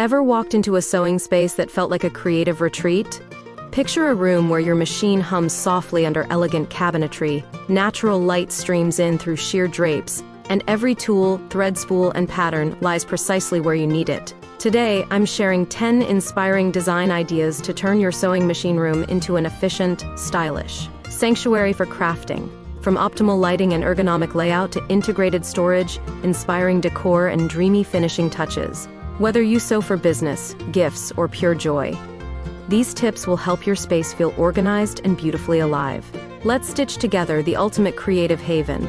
Ever walked into a sewing space that felt like a creative retreat? Picture a room where your machine hums softly under elegant cabinetry, natural light streams in through sheer drapes, and every tool, thread spool, and pattern lies precisely where you need it. Today, I'm sharing 10 inspiring design ideas to turn your sewing machine room into an efficient, stylish sanctuary for crafting. From optimal lighting and ergonomic layout to integrated storage, inspiring decor, and dreamy finishing touches. Whether you sew for business, gifts, or pure joy, these tips will help your space feel organized and beautifully alive. Let's stitch together the ultimate creative haven.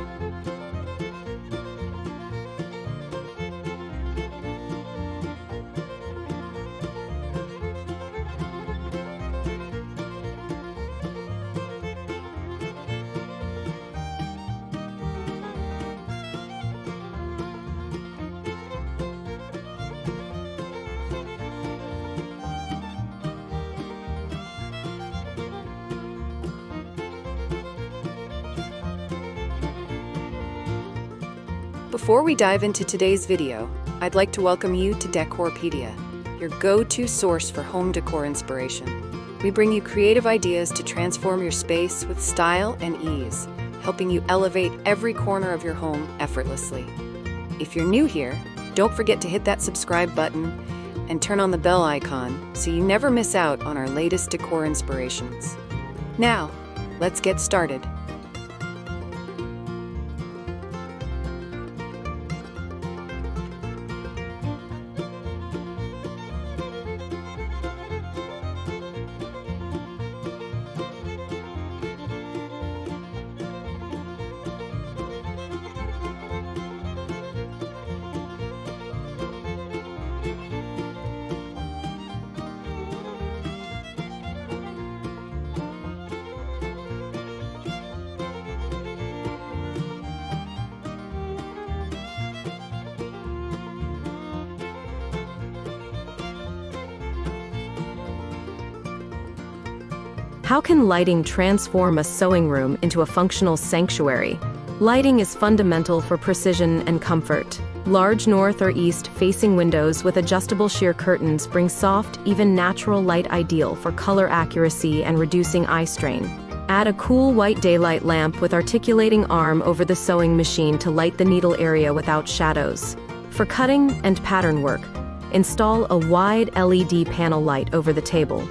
Before we dive into today's video, I'd like to welcome you to Decorpediya, your go-to source for home decor inspiration. We bring you creative ideas to transform your space with style and ease, helping you elevate every corner of your home effortlessly. If you're new here, don't forget to hit that subscribe button and turn on the bell icon so you never miss out on our latest decor inspirations. Now, let's get started. How can lighting transform a sewing room into a functional sanctuary? Lighting is fundamental for precision and comfort. Large north or east-facing windows with adjustable sheer curtains bring soft, even natural light ideal for color accuracy and reducing eye strain. Add a cool white daylight lamp with articulating arm over the sewing machine to light the needle area without shadows. For cutting and pattern work, install a wide LED panel light over the table.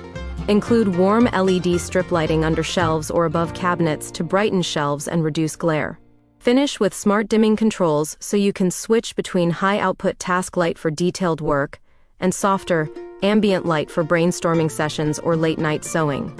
Include warm LED strip lighting under shelves or above cabinets to brighten shelves and reduce glare. Finish with smart dimming controls so you can switch between high-output task light for detailed work and softer, ambient light for brainstorming sessions or late-night sewing.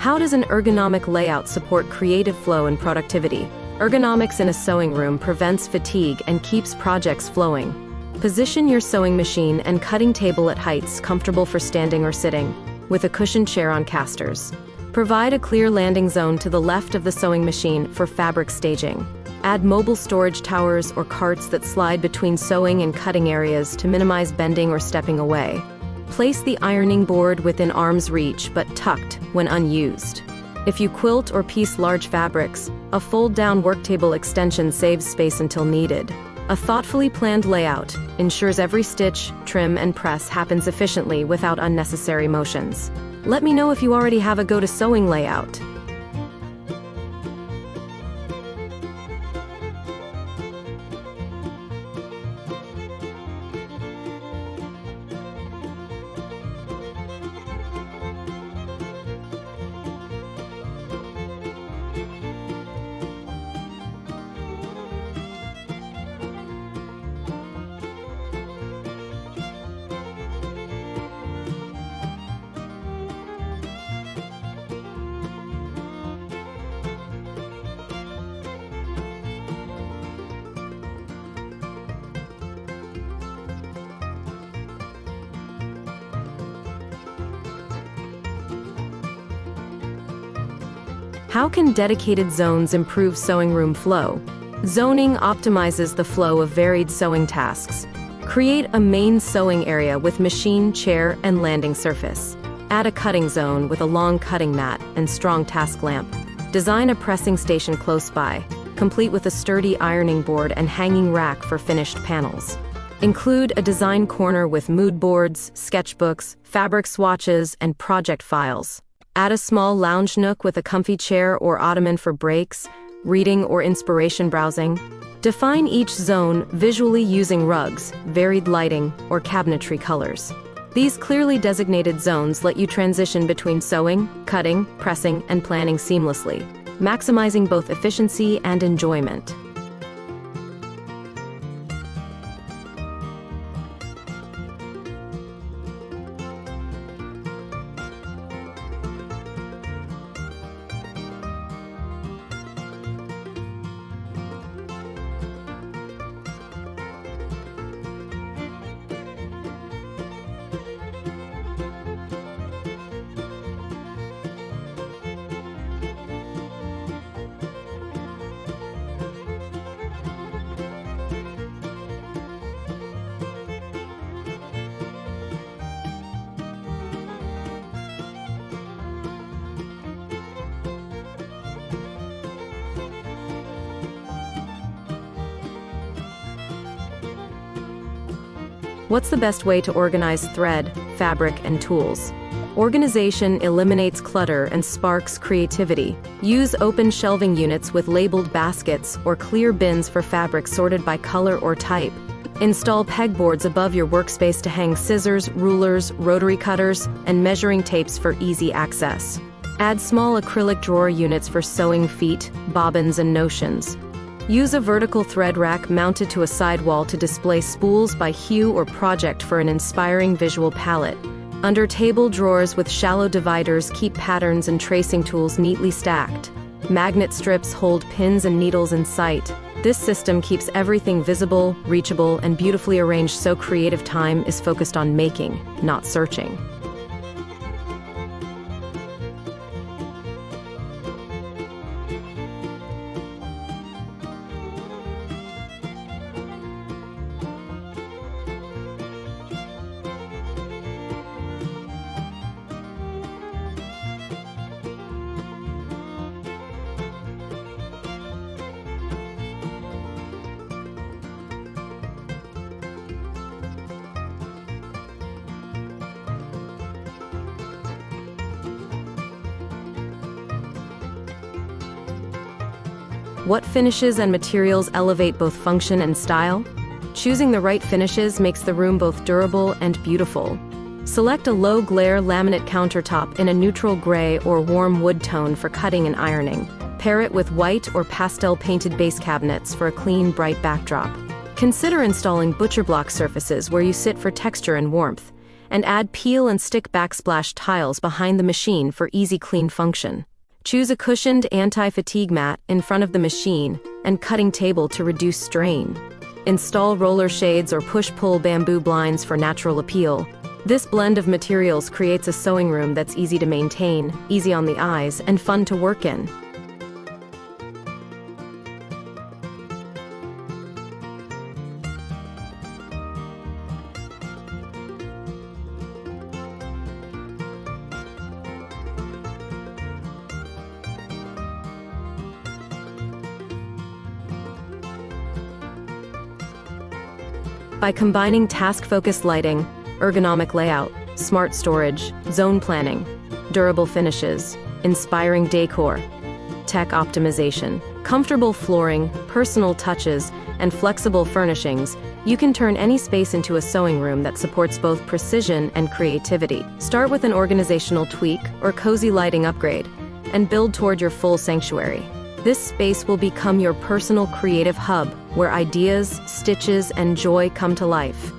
How does an ergonomic layout support creative flow and productivity? Ergonomics in a sewing room prevents fatigue and keeps projects flowing. Position your sewing machine and cutting table at heights comfortable for standing or sitting, with a cushioned chair on casters. Provide a clear landing zone to the left of the sewing machine for fabric staging. Add mobile storage towers or carts that slide between sewing and cutting areas to minimize bending or stepping away. Place the ironing board within arm's reach but tucked when unused. If you quilt or piece large fabrics, a fold-down worktable extension saves space until needed. A thoughtfully planned layout ensures every stitch, trim, and press happens efficiently without unnecessary motions. Let me know if you already have a go-to sewing layout. How can dedicated zones improve sewing room flow? Zoning optimizes the flow of varied sewing tasks. Create a main sewing area with machine, chair, and landing surface. Add a cutting zone with a long cutting mat and strong task lamp. Design a pressing station close by, complete with a sturdy ironing board and hanging rack for finished panels. Include a design corner with mood boards, sketchbooks, fabric swatches, and project files. Add a small lounge nook with a comfy chair or ottoman for breaks, reading, or inspiration browsing. Define each zone visually using rugs, varied lighting, or cabinetry colors. These clearly designated zones let you transition between sewing, cutting, pressing, and planning seamlessly, maximizing both efficiency and enjoyment. What's the best way to organize thread, fabric, and tools? Organization eliminates clutter and sparks creativity. Use open shelving units with labeled baskets or clear bins for fabric sorted by color or type. Install pegboards above your workspace to hang scissors, rulers, rotary cutters, and measuring tapes for easy access. Add small acrylic drawer units for sewing feet, bobbins, and notions. Use a vertical thread rack mounted to a sidewall to display spools by hue or project for an inspiring visual palette. Under table drawers with shallow dividers, keep patterns and tracing tools neatly stacked. Magnet strips hold pins and needles in sight. This system keeps everything visible, reachable, and beautifully arranged so creative time is focused on making, not searching. What finishes and materials elevate both function and style? Choosing the right finishes makes the room both durable and beautiful. Select a low-glare laminate countertop in a neutral gray or warm wood tone for cutting and ironing. Pair it with white or pastel-painted base cabinets for a clean, bright backdrop. Consider installing butcher block surfaces where you sit for texture and warmth, and add peel and stick backsplash tiles behind the machine for easy clean function. Choose a cushioned anti-fatigue mat in front of the machine and cutting table to reduce strain. Install roller shades or push-pull bamboo blinds for natural appeal. This blend of materials creates a sewing room that's easy to maintain, easy on the eyes, and fun to work in. By combining task-focused lighting, ergonomic layout, smart storage, zone planning, durable finishes, inspiring decor, tech optimization, comfortable flooring, personal touches, and flexible furnishings, you can turn any space into a sewing room that supports both precision and creativity. Start with an organizational tweak or cozy lighting upgrade, and build toward your full sanctuary. This space will become your personal creative hub, where ideas, stitches, and joy come to life.